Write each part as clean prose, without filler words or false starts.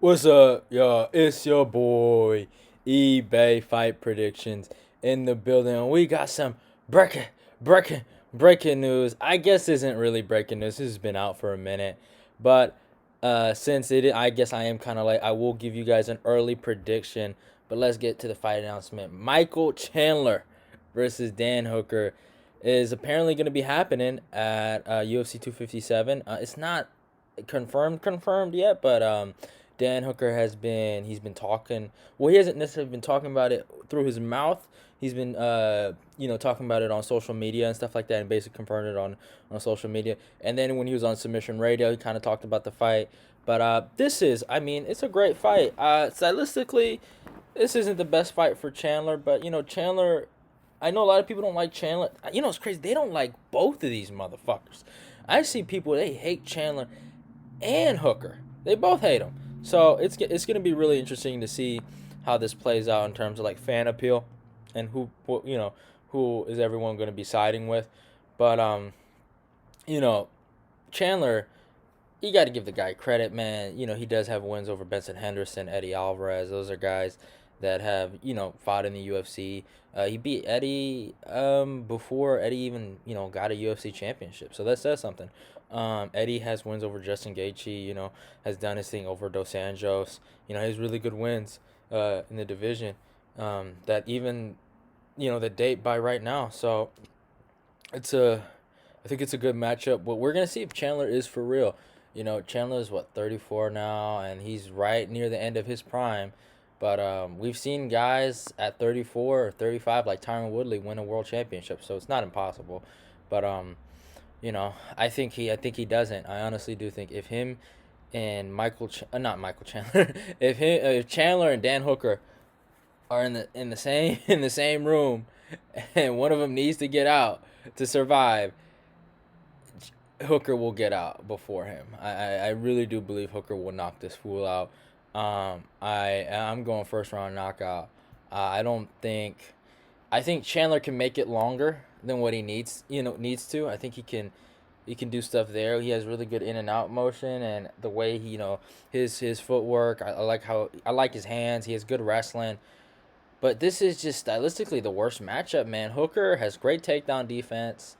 What's up, y'all? It's your boy eBay Fight Predictions in the building. We got some breaking, breaking, breaking news. I guess this isn't really breaking news. This has been out for a minute, but since I guess I am kind of late. I will give you guys an early prediction. But let's get to the fight announcement. Michael Chandler versus Dan Hooker is apparently going to be happening at UFC 257. It's not confirmed yet, but Dan Hooker he's been talking. Well, he hasn't necessarily been talking about it through his mouth. He's been talking about it on social media and stuff like that, and basically confirmed it on social media. And then when he was on Submission Radio, he kind of talked about the fight. But I mean, it's a great fight. Stylistically, this isn't the best fight for Chandler, but Chandler. I know a lot of people don't like Chandler. It's crazy. They don't like both of these motherfuckers. I see people, they hate Chandler and Hooker. They both hate him. So it's gonna be really interesting to see how this plays out in terms of like fan appeal and who is everyone gonna be siding with. But you know Chandler, you got to give the guy credit, man. He does have wins over Benson Henderson, Eddie Alvarez. Those are guys that have fought in the UFC. He beat Eddie before Eddie even got a UFC championship, so that says something. Eddie has wins over Justin Gaethje. Has done his thing over Dos Anjos. He has really good wins in the division that even the date by right now. So I think it's a good matchup. But we're gonna see if Chandler is for real. Chandler is what 34 now, and he's right near the end of his prime. But we've seen guys at 34 or 35, like Tyron Woodley, win a world championship. So it's not impossible. But I think he doesn't. I honestly do think if him and not Michael Chandler, if Chandler and Dan Hooker are in the same in the same room, and one of them needs to get out to survive, Hooker will get out before him. I really do believe Hooker will knock this fool out. I'm going first round knockout. I don't think. I think Chandler can make it longer than what he needs to. I think he can do stuff there. He has really good in and out motion, and the way his footwork. I like his hands. He has good wrestling. But this is just stylistically the worst matchup, man. Hooker has great takedown defense.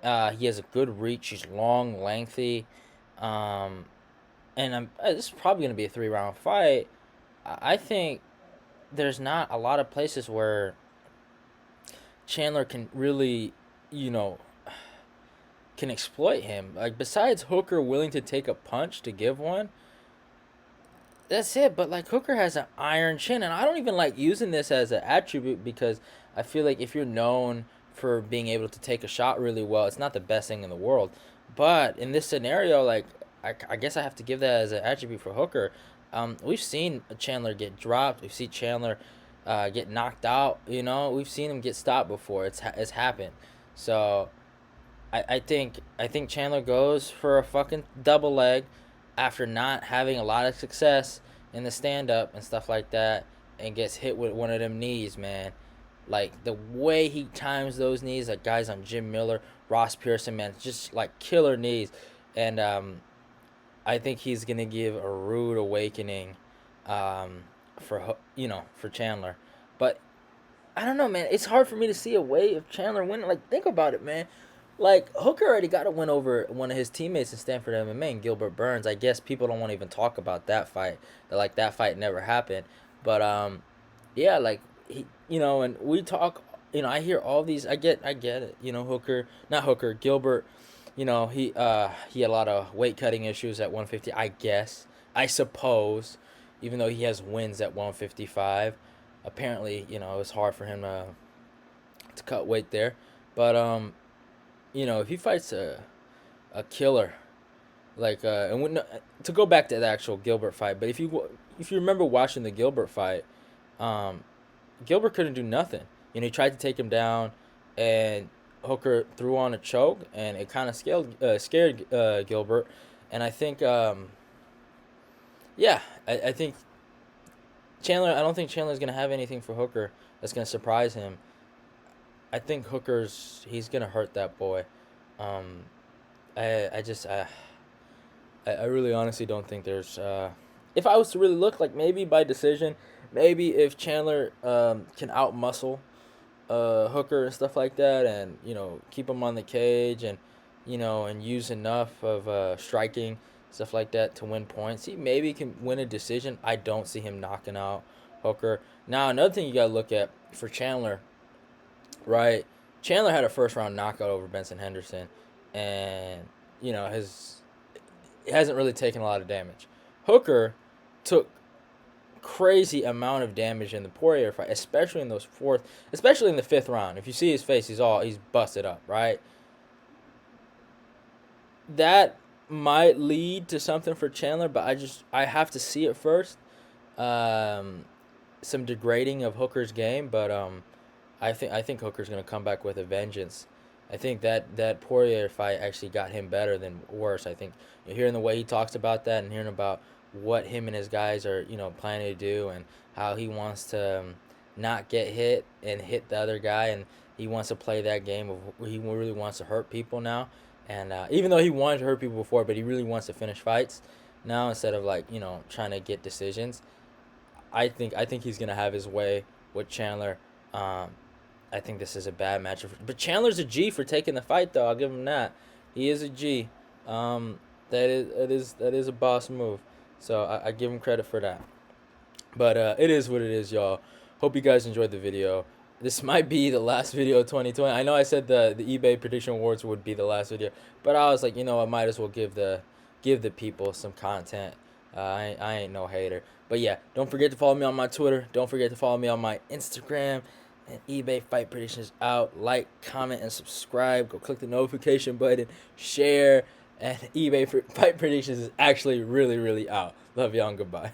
He has a good reach. He's long, lengthy, um, and this is probably going to be a 3 round fight. I think there's not a lot of places where Chandler can really, you know, can exploit him. Like besides Hooker willing to take a punch to give one, that's it. But like Hooker has an iron chin, and I don't even like using this as an attribute because I feel like if you're known for being able to take a shot really well, it's not the best thing in the world. But in this scenario, like I guess I have to give that as an attribute for Hooker. We've seen Chandler get dropped. We've seen Chandler get knocked out. We've seen him get stopped before. It's happened. So I think Chandler goes for a fucking double leg after not having a lot of success in the stand up and stuff like that, and gets hit with one of them knees, man. Like the way he times those knees, like guys on Jim Miller, Ross Pearson, man, just like killer knees, and I think he's gonna give a rude awakening, for Chandler, but I don't know, man. It's hard for me to see a way of Chandler winning. Like, think about it, man. Like, Hooker already got a win over one of his teammates in Stanford MMA, and Gilbert Burns. I guess people don't want to even talk about that fight. Like, that fight never happened. But, yeah, like, and we talk, I hear all these. I get it. Hooker, not Hooker, Gilbert, he had a lot of weight cutting issues at 150, I guess. I suppose, even though he has wins at 155. Apparently, it was hard for him to cut weight there. But if he fights a killer, like and when, to go back to the actual Gilbert fight, but if you remember watching the Gilbert fight, um, Gilbert couldn't do nothing. He tried to take him down, and Hooker threw on a choke, and it kind of scared Gilbert. And I think, yeah, I think Chandler. I don't think Chandler's gonna have anything for Hooker that's gonna surprise him. I think he's gonna hurt that boy. Um, I just I really honestly don't think there's if I was to really look, like maybe by decision, maybe if Chandler can outmuscle Hooker and stuff like that, and keep him on the cage, and and use enough of striking stuff like that to win points, he maybe can win a decision. I don't see him knocking out Hooker. Now another thing you gotta look at for Chandler, right? Chandler had a first round knockout over Benson Henderson, and has it hasn't really taken a lot of damage. Hooker took crazy amount of damage in the Poirier fight, especially in especially in the fifth round. If you see his face, he's busted up, right? That might lead to something for Chandler, but I have to see it first. Um, some degrading of Hooker's game, but I think Hooker's gonna come back with a vengeance. I think that Poirier fight actually got him better than worse. I think hearing the way he talks about that and hearing about what him and his guys are planning to do, and how he wants to not get hit and hit the other guy, and he wants to play that game of he really wants to hurt people now. And even though he wanted to hurt people before, but he really wants to finish fights now instead of like trying to get decisions. I think he's gonna have his way with Chandler. Um, I think this is a bad matchup, but Chandler's a G for taking the fight, though. I'll give him that. He is a G. That is a boss move. So I give him credit for that. But it is what it is, y'all. Hope you guys enjoyed the video. This might be the last video of 2020. I know I said the eBay prediction awards would be the last video, but I was like, I might as well give the people some content. I ain't no hater. But yeah, don't forget to follow me on my Twitter. Don't forget to follow me on my Instagram. And eBay Fight Predictions out. Like, comment, and subscribe. Go click the notification button. Share. And eBay Fight Predictions is actually really, really out. Love y'all and goodbye.